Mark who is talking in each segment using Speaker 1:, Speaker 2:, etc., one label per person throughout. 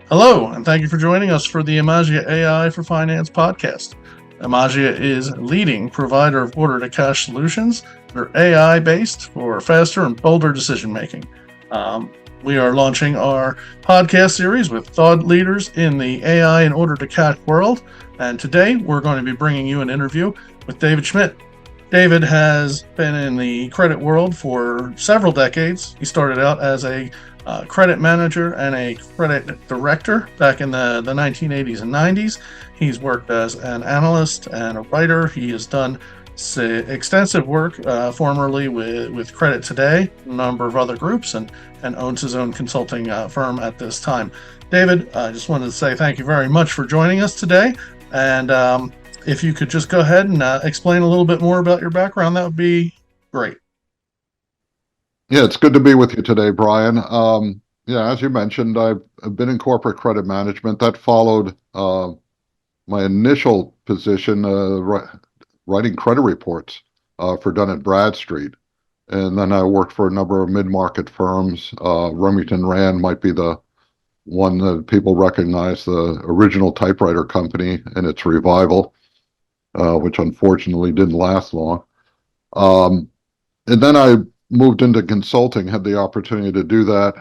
Speaker 1: Hello, and thank you for joining us for the Emagia AI for Finance podcast. Emagia is a leading provider of order-to-cash solutions that are AI-based for faster and bolder decision-making. We are launching our podcast series with thought leaders in the AI and order-to-cash world, and today we're going to be bringing you an interview with David Schmidt. David has been in the credit world for several decades. He started out as a credit manager and a credit director back in the 1980s and 90s. He's worked as an analyst and a writer. He has done extensive work formerly with Credit Today, a number of other groups, and owns his own consulting firm at this time. David, I just wanted to say thank you very much for joining us today. And if you could just go ahead and explain a little bit more about your background, that would be great.
Speaker 2: Yeah, it's good to be with you today, Brian. Yeah, as you mentioned, I've been in corporate credit management. That followed my initial position writing credit reports for Dun& Bradstreet. And then I worked for a number of mid-market firms. Remington Rand might be the one that people recognize, the original typewriter company and its revival, which unfortunately didn't last long. And then I moved into consulting, had the opportunity to do that,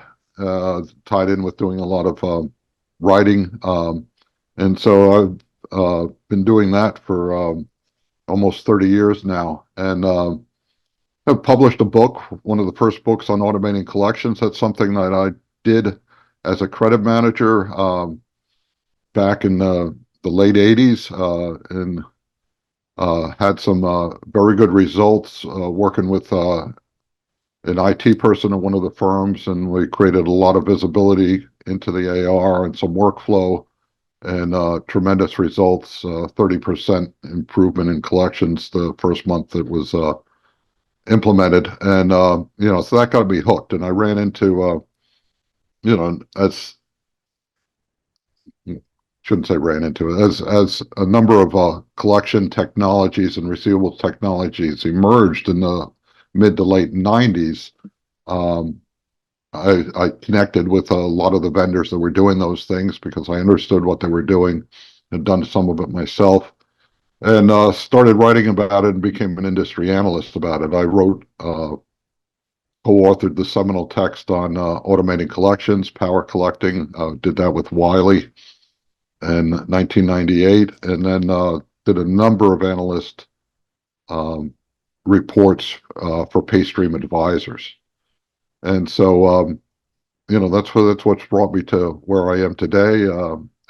Speaker 2: tied in with doing a lot of writing. And so I've been doing that for almost 30 years now. And I've published a book, one of the first books on automating collections. That's something that I did as a credit manager back in the late 80s and had some very good results working with an IT person at one of the firms, and we created a lot of visibility into the AR and some workflow and tremendous results, 30% improvement in collections the first month that was implemented. And, so that got me hooked. And I ran into, as shouldn't say ran into it, as a number of collection technologies and receivables technologies emerged in the mid to late 90s, I connected with a lot of the vendors that were doing those things because I understood what they were doing, had done some of it myself, and started writing about it and became an industry analyst about it. I wrote, co-authored the seminal text on automating collections, power collecting, did that with Wiley in 1998, and then did a number of analyst reports for Paystream advisors. And so, that's what's brought me to where I am today.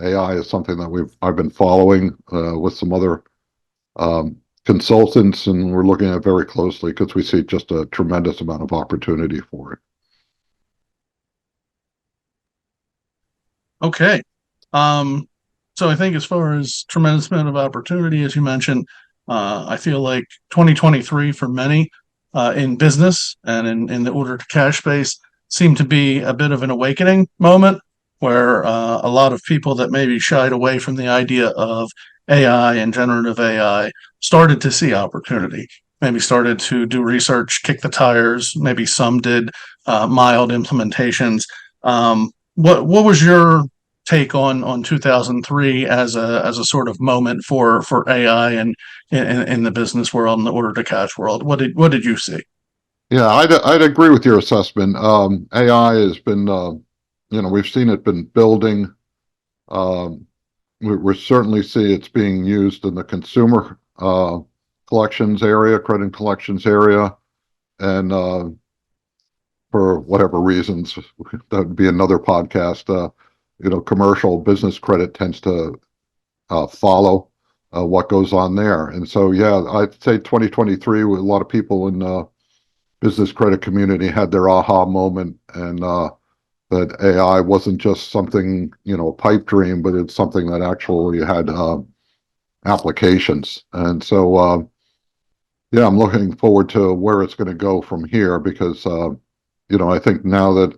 Speaker 2: AI is something that I've been following with some other consultants, and we're looking at it very closely because we see just a tremendous amount of opportunity for it.
Speaker 1: Okay. So I think as far as tremendous amount of opportunity, as you mentioned, I feel like 2023 for many in business and in the order to cash space seemed to be a bit of an awakening moment where a lot of people that maybe shied away from the idea of AI and generative AI started to see opportunity, maybe started to do research, kick the tires, maybe some did mild implementations. What was your take on 2003 as a sort of moment for AI and in the business world and the order to cash world? What did you see?
Speaker 2: Yeah, I'd agree with your assessment. AI has been, we've seen it been building. Um, we certainly see it's being used in the consumer collections area, credit collections area, and for whatever reasons, that would be another podcast. Commercial business credit tends to follow what goes on there, and so yeah, I'd say 2023, a lot of people in business credit community had their aha moment, and that AI wasn't just something, a pipe dream, but it's something that actually had applications. And so, yeah, I'm looking forward to where it's going to go from here because, I think now that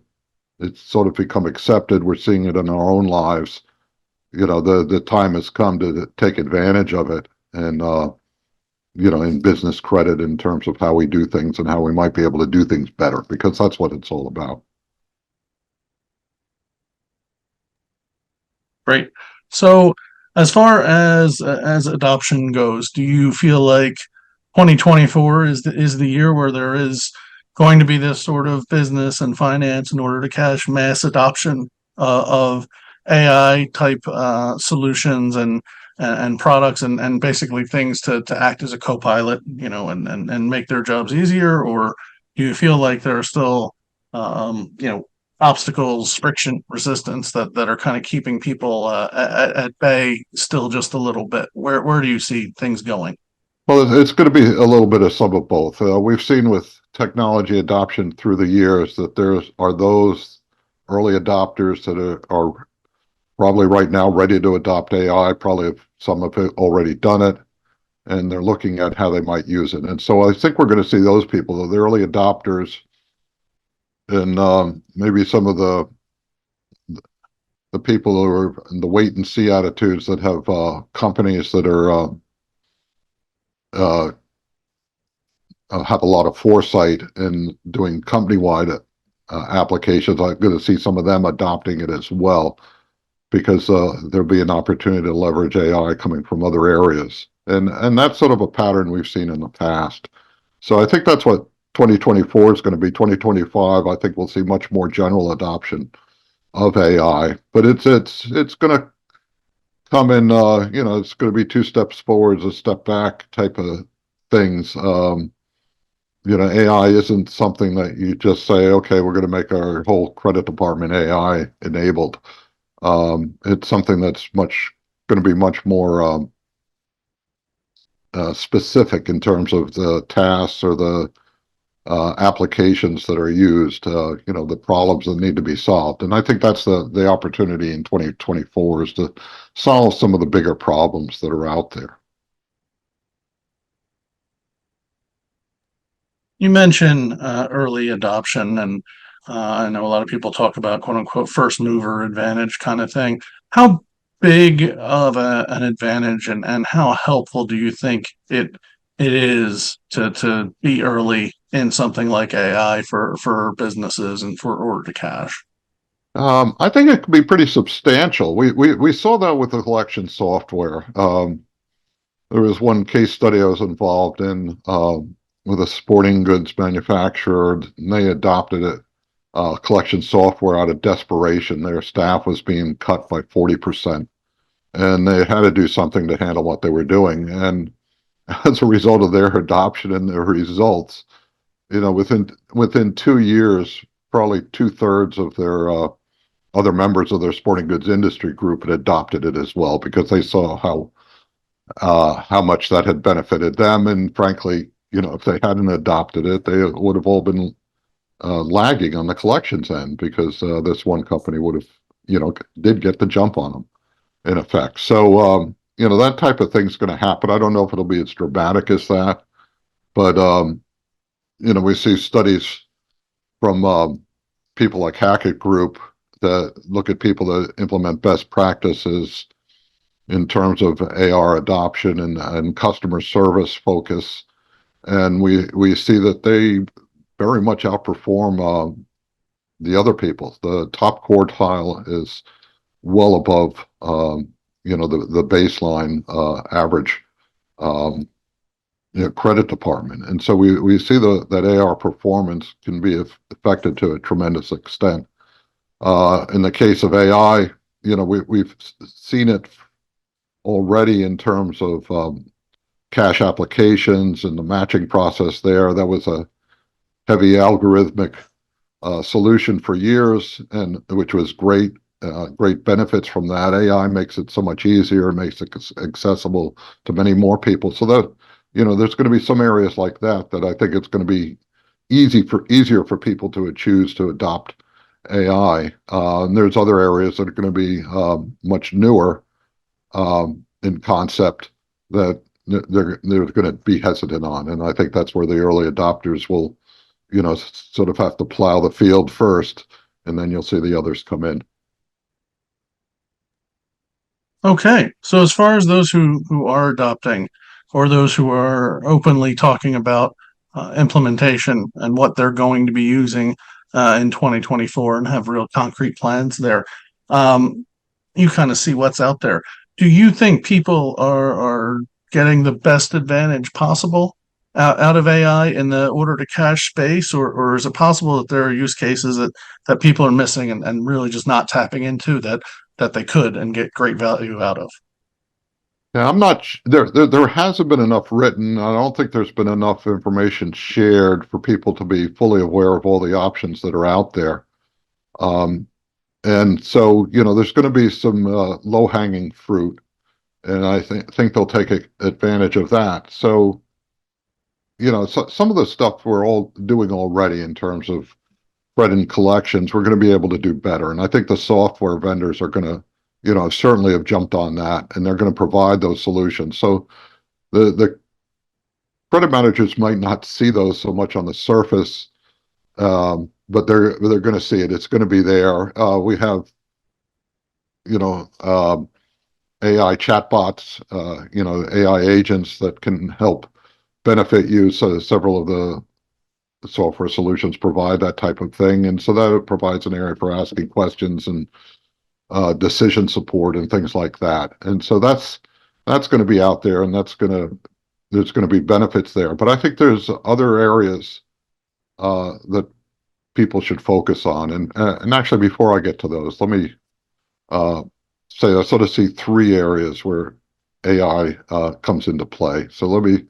Speaker 2: it's sort of become accepted, we're seeing it in our own lives. The time has come to take advantage of it, and in business credit in terms of how we do things and how we might be able to do things better, because that's what it's all about.
Speaker 1: Great. So, as far as adoption goes, do you feel like 2024 is the year where there is going to be this sort of business and finance in order to catch mass adoption of AI type solutions and products and basically things to act as a co-pilot, and make their jobs easier? Or do you feel like there are still obstacles, friction, resistance that are kind of keeping people at bay still just a little bit? Where do you see things going?
Speaker 2: Well, it's going to be a little bit of some of both. We've seen with technology adoption through the years that there are those early adopters that are probably right now ready to adopt AI. Probably some have already done it, and they're looking at how they might use it. And so I think we're going to see those people, the early adopters, and maybe some of the people who are in the wait and see attitudes that have companies that are uh, have a lot of foresight in doing company-wide applications. I'm going to see some of them adopting it as well, because there'll be an opportunity to leverage AI coming from other areas. And that's sort of a pattern we've seen in the past. So I think that's what 2024 is going to be. 2025, I think we'll see much more general adoption of AI, but it's going to come in, it's going to be two steps forwards, a step back type of things. AI isn't something that you just say, okay, we're going to make our whole credit department AI enabled. It's something that's going to be much more specific in terms of the tasks or the applications that are used, the problems that need to be solved. And I think that's the opportunity in 2024 is to solve some of the bigger problems that are out there.
Speaker 1: You mentioned early adoption, and I know a lot of people talk about quote unquote first mover advantage kind of thing. How big of an advantage and how helpful do you think it is to be early in something like AI for businesses and for order to cash?
Speaker 2: I think it could be pretty substantial. We saw that with the collection software. There was one case study I was involved in with a sporting goods manufacturer, and they adopted it, collection software out of desperation. Their staff was being cut by 40%, and they had to do something to handle what they were doing. And as a result of their adoption and their results, within 2 years, probably two-thirds of their other members of their sporting goods industry group had adopted it as well, because they saw how much that had benefited them. And frankly, if they hadn't adopted it, they would have all been lagging on the collections end, because this one company would have, did get the jump on them in effect. So, that type of thing's going to happen. I don't know if it'll be as dramatic as that, but, we see studies from people like Hackett Group that look at people that implement best practices in terms of AR adoption and customer service focus. And we see that they very much outperform the other people. The top quartile is well above, the baseline average credit department. And so we see that AR performance can be affected to a tremendous extent. In the case of AI, we've seen it already in terms of cash applications and the matching process there. That was a heavy algorithmic solution for years, and which was great. Great benefits from that. AI makes it so much easier, makes it accessible to many more people. So that, there's going to be some areas like that I think it's going to be easier for people to choose to adopt AI. And there's other areas that are going to be much newer in concept that they're going to be hesitant on. And I think that's where the early adopters will, sort of have to plow the field first, and then you'll see the others come in.
Speaker 1: Okay, so as far as those who are adopting, or those who are openly talking about implementation and what they're going to be using in 2024 and have real concrete plans there, um, you kind of see what's out there. Do you think people are getting the best advantage possible out of AI in the order to cash space, or is it possible that there are use cases that people are missing and really just not tapping into that they could and get great value out of?
Speaker 2: Yeah, I'm not there hasn't been enough written. I don't think there's been enough information shared for people to be fully aware of all the options that are out there. Um, and so, there's going to be some low-hanging fruit, and I think they'll take advantage of that. So, some of the stuff we're all doing already in terms of credit and collections, we're going to be able to do better. And I think the software vendors are going to, certainly have jumped on that, and they're going to provide those solutions. So the credit managers might not see those so much on the surface, but they're going to see it. It's going to be there. We have, AI chatbots, AI agents that can help benefit you. So several of the software solutions provide that type of thing, and so that provides an area for asking questions and decision support and things like that. And so that's going to be out there, and there's going to be benefits there. But I think there's other areas that people should focus on. And actually, before I get to those, let me say I sort of see three areas where AI comes into play. So let me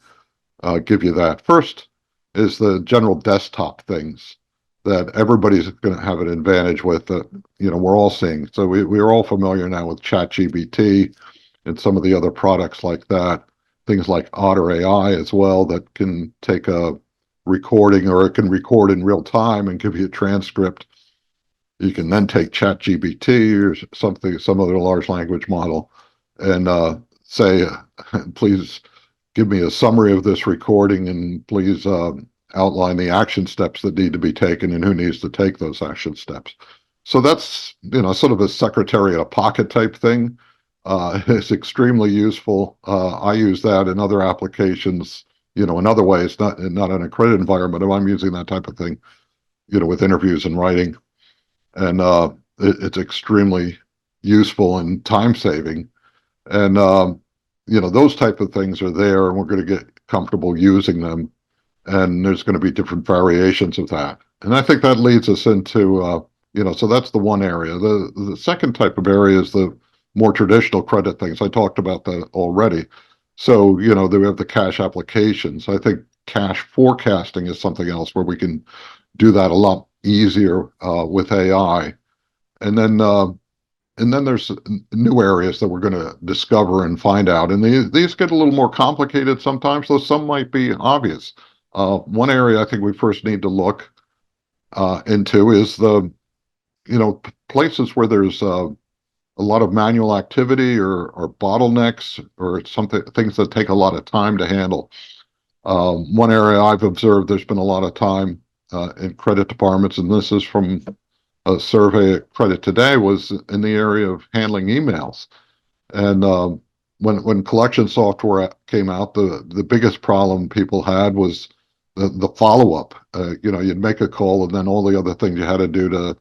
Speaker 2: give you that. First is the general desktop things that everybody's going to have an advantage with that, we're all seeing. So we're all familiar now with ChatGPT and some of the other products like that. Things like Otter AI as well that can take a recording, or it can record in real time and give you a transcript. You can then take ChatGPT or some other large language model, and say, please give me a summary of this recording, and please outline the action steps that need to be taken and who needs to take those action steps. So that's, sort of a secretary in a pocket type thing. It's extremely useful. I use that in other applications, in other ways, not in a credit environment. I'm using that type of thing, with interviews and writing. And it's extremely useful and time saving. And, those type of things are there, and we're going to get comfortable using them. And there's going to be different variations of that. And I think that leads us into, so that's the one area. The second type of area is the more traditional credit things. I talked about that already. So, we have the cash applications. I think cash forecasting is something else where we can do that a lot easier with AI. And then there's new areas that we're going to discover and find out. And these get a little more complicated sometimes, though some might be obvious. One area I think we first need to look into is the, places where there's a lot of manual activity or bottlenecks or things that take a lot of time to handle. One area I've observed there's been a lot of time in credit departments, and this is from a survey at Credit Today, was in the area of handling emails. And when collection software came out, the biggest problem people had was the follow-up. You'd make a call, and then all the other things you had to do to,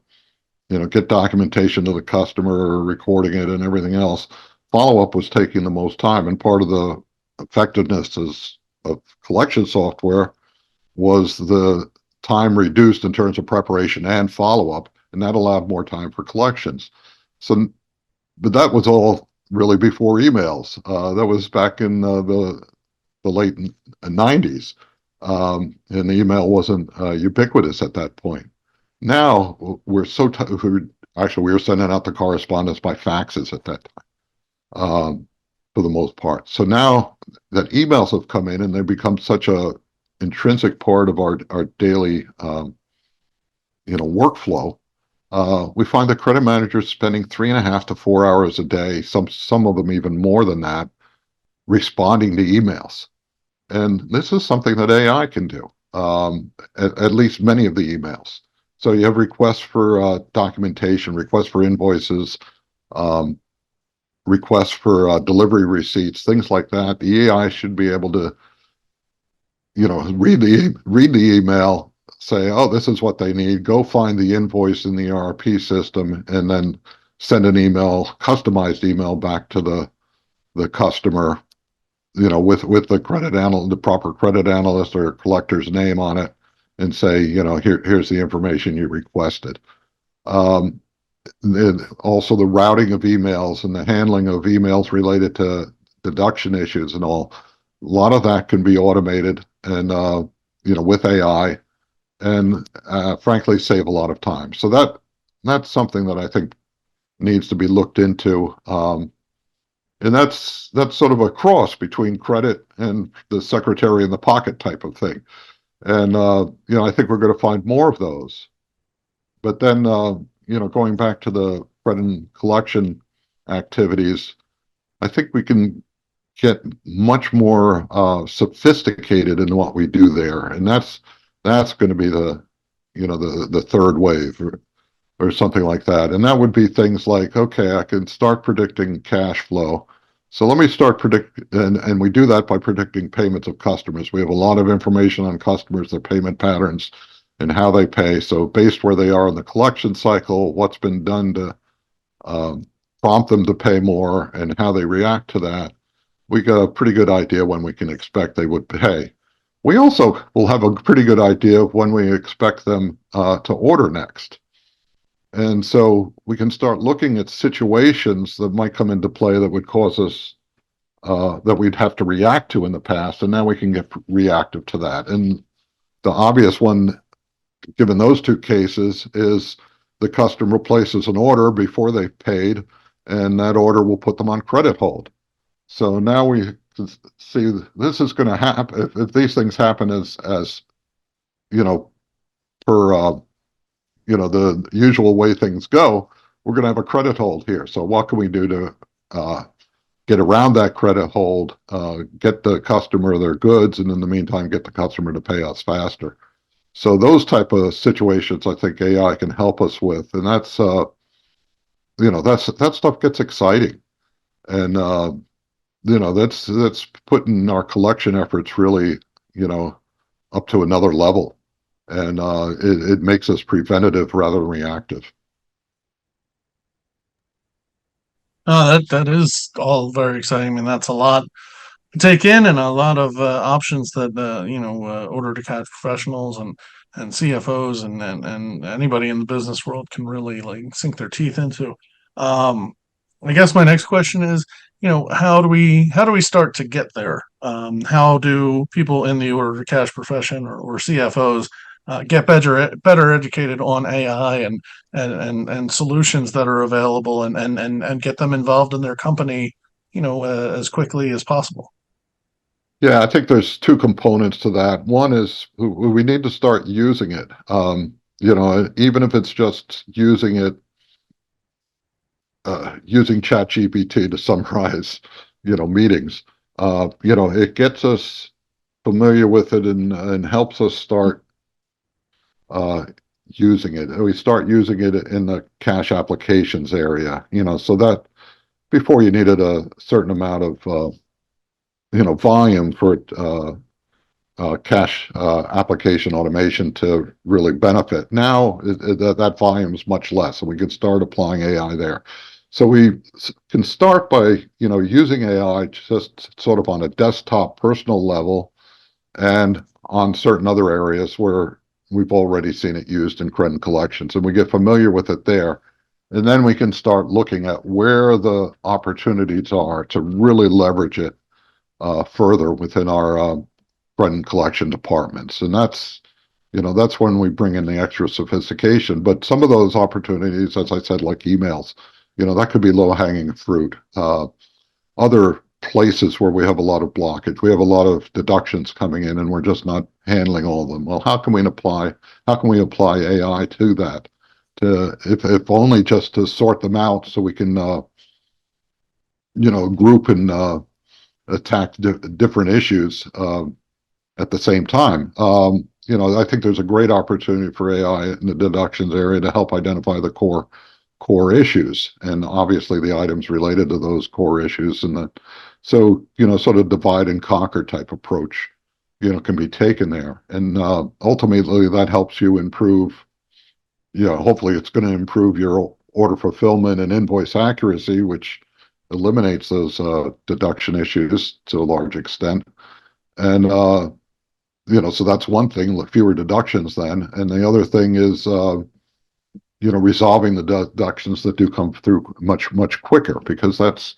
Speaker 2: get documentation to the customer, recording it, and everything else. Follow-up was taking the most time, and part of the effectiveness of collection software was the time reduced in terms of preparation and follow-up, and that allowed more time for collections. So, but that was all really before emails. That was back in the late 90s, and the email wasn't ubiquitous at that point. Now we're actually we were sending out the correspondence by faxes at that time, for the most part. So now that emails have come in and they become such a intrinsic part of our daily workflow, we find that credit managers spending 3.5 to 4 hours a day, some of them even more than that, responding to emails. And this is something that AI can do, at least many of the emails. So you have requests for documentation, requests for invoices, requests for delivery receipts, things like that. The AI should be able to, read the email, say, oh, this is what they need. Go find the invoice in the ERP system, and then send an email, customized email back to the customer, with the the proper credit analyst or collector's name on it, and say, here's the information you requested. Also the routing of emails and the handling of emails related to deduction issues and all. A lot of that can be automated and with AI, and frankly save a lot of time. So that's something that I think needs to be looked into. And that's sort of a cross between credit and the secretary in the pocket type of thing. And I think we're going to find more of those. But then going back to the credit and collection activities, I think we can get much more sophisticated in what we do there, and that's going to be the third wave or something like that. And that would be things like, okay, I can start predicting cash flow. So let me start and we do that by predicting payments of customers. We have a lot of information on customers, their payment patterns, and how they pay. So based where they are in the collection cycle, what's been done to prompt them to pay more, and how they react to that, we got a pretty good idea when we can expect they would pay. We also will have a pretty good idea of when we expect them to order next. And so we can start looking at situations that might come into play that would cause us, that we'd have to react to in the past, and now we can get reactive to that. And the obvious one, given those two cases, is the customer places an order before they've paid, and that order will put them on credit hold. So now we see this is going to happen. If these things happen as per the usual way things go, we're going to have a credit hold here. So what can we do to get around that credit hold, get the customer their goods, and in the meantime get the customer to pay us faster? So those type of situations, I think AI can help us with, and that's that stuff gets exciting, and that's putting our collection efforts really up to another level. And it makes us preventative rather than reactive.
Speaker 1: That is all very exciting. I mean, that's a lot to take in, and a lot of options that order to cash professionals and CFOs and anybody in the business world can really like sink their teeth into. I guess my next question is, how do we start to get there? How do people in the order to cash profession or CFOs get better educated on AI and solutions that are available, and get them involved in their company, as quickly as possible?
Speaker 2: Yeah, I think there's two components to that. One is we need to start using it. Even if it's just using it, using ChatGPT to summarize, meetings. It gets us familiar with it and helps us start using it. We start using it in the cash applications area, so that before you needed a certain amount of, volume for cash application automation to really benefit. Now that volume is much less, and we can start applying AI there. So we can start by, using AI just sort of on a desktop personal level, and on certain other areas where we've already seen it used in credit collections, and we get familiar with it there. And then we can start looking at where the opportunities are to really leverage it further within our credit collection departments. And that's when we bring in the extra sophistication. But some of those opportunities, as I said, like emails, that could be low-hanging fruit. Other places where we have a lot of blockage, we have a lot of deductions coming in, and we're just not handling all of them. Well, how can we apply AI to that? If only just to sort them out, so we can group and attack different issues at the same time. I think there's a great opportunity for AI in the deductions area to help identify the core issues, and obviously the items related to those core issues, and so sort of divide and conquer type approach can be taken there, and ultimately that helps you improve. Hopefully it's going to improve your order fulfillment and invoice accuracy, which eliminates those deduction issues to a large extent. And so that's one thing, fewer deductions then. And the other thing is resolving the deductions that do come through much, much quicker, because that's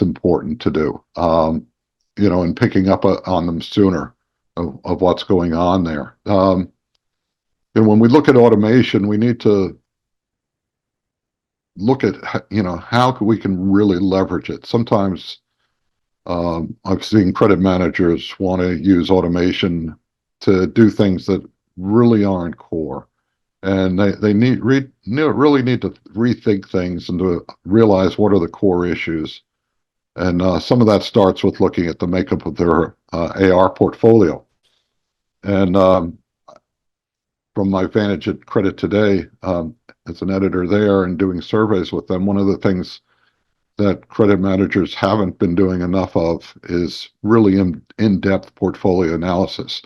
Speaker 2: important to do, and picking up on them sooner of what's going on there. And when we look at automation, we need to look at, how we can really leverage it. Sometimes I've seen credit managers want to use automation to do things that really aren't core. And they really need to rethink things and to realize what are the core issues. And some of that starts with looking at the makeup of their AR portfolio. And from my vantage at Credit Today, as an editor there and doing surveys with them, one of the things that credit managers haven't been doing enough of is really in-depth portfolio analysis.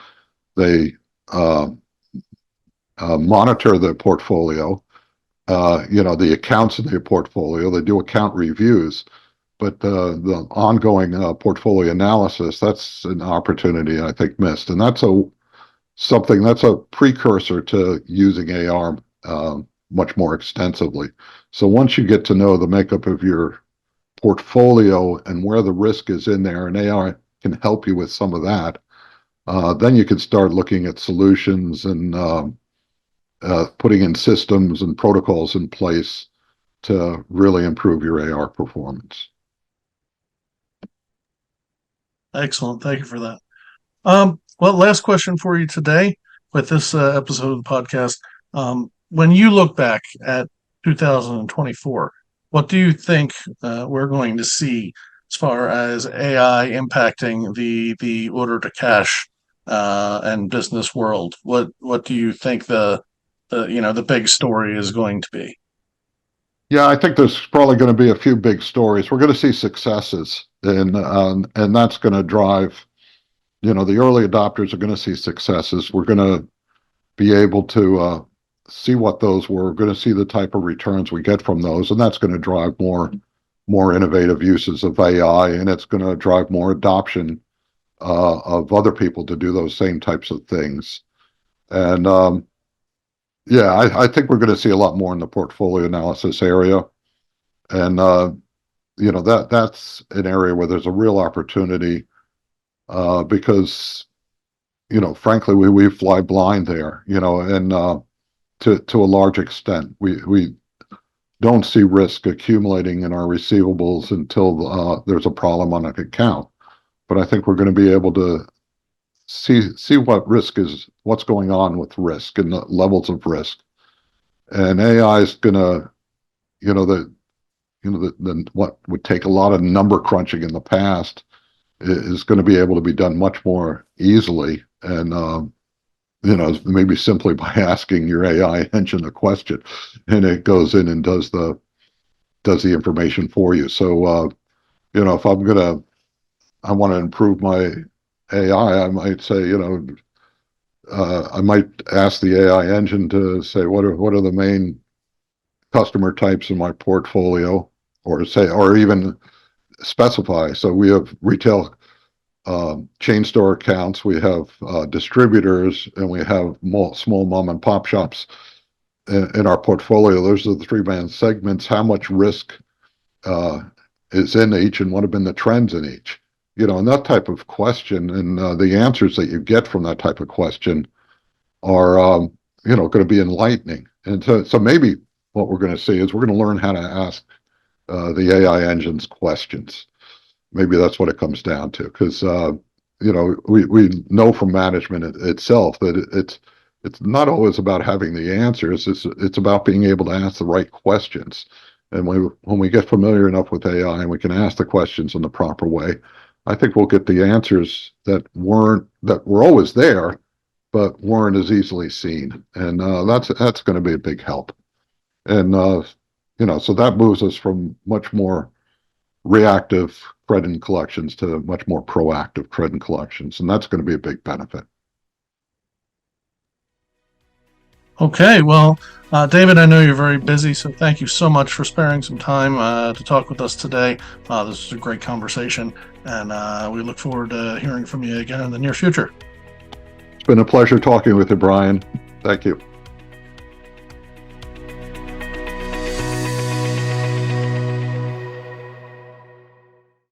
Speaker 2: They monitor the portfolio, the accounts in the portfolio. They do account reviews, but the ongoing portfolio analysis, that's an opportunity I think missed. And that's a precursor to using AR much more extensively. So once you get to know the makeup of your portfolio and where the risk is in there, and AR can help you with some of that, then you can start looking at solutions and putting in systems and protocols in place to really improve your AR performance.
Speaker 1: Excellent. Thank you for that. Well, last question for you today with this episode of the podcast. When you look back at 2024, what do you think we're going to see as far as AI impacting the order to cash and business world? What do you think the big story is going to be?
Speaker 2: Yeah, I think there's probably going to be a few big stories. We're going to see successes, and that's going to drive. The early adopters are going to see successes. We're going to be able to see what those were. We're going to see the type of returns we get from those, and that's going to drive more innovative uses of AI, and it's going to drive more adoption of other people to do those same types of things. And I think we're going to see a lot more in the portfolio analysis area, and that's an area where there's a real opportunity because frankly we fly blind there, and to a large extent we don't see risk accumulating in our receivables until there's a problem on an account. But I think we're going to be able to see what's going on with risk and the levels of risk. And AI is going to, what would take a lot of number crunching in the past is going to be able to be done much more easily. And, maybe simply by asking your AI engine a question, and it goes in and does the information for you. So, if I want to improve my AI, I might say, I might ask the AI engine to say, what are the main customer types in my portfolio, or even specify. So we have retail chain store accounts, we have distributors, and we have small mom and pop shops in our portfolio. Those are the three main segments. How much risk is in each, and what have been the trends in each? And that type of question, and the answers that you get from that type of question are, going to be enlightening. And so maybe what we're going to see is we're going to learn how to ask the AI engines questions. Maybe that's what it comes down to, because we know from management itself that it's not always about having the answers. It's about being able to ask the right questions. And when we get familiar enough with AI and we can ask the questions in the proper way, I think we'll get the answers that were always there, but weren't as easily seen. And that's going to be a big help. And so that moves us from much more reactive credit and collections to much more proactive credit and collections, and that's going to be a big benefit.
Speaker 1: Okay, well, David, I know you're very busy, so thank you so much for sparing some time to talk with us today. This was a great conversation, and we look forward to hearing from you again in the near future.
Speaker 2: It's been a pleasure talking with you, Brian. Thank you.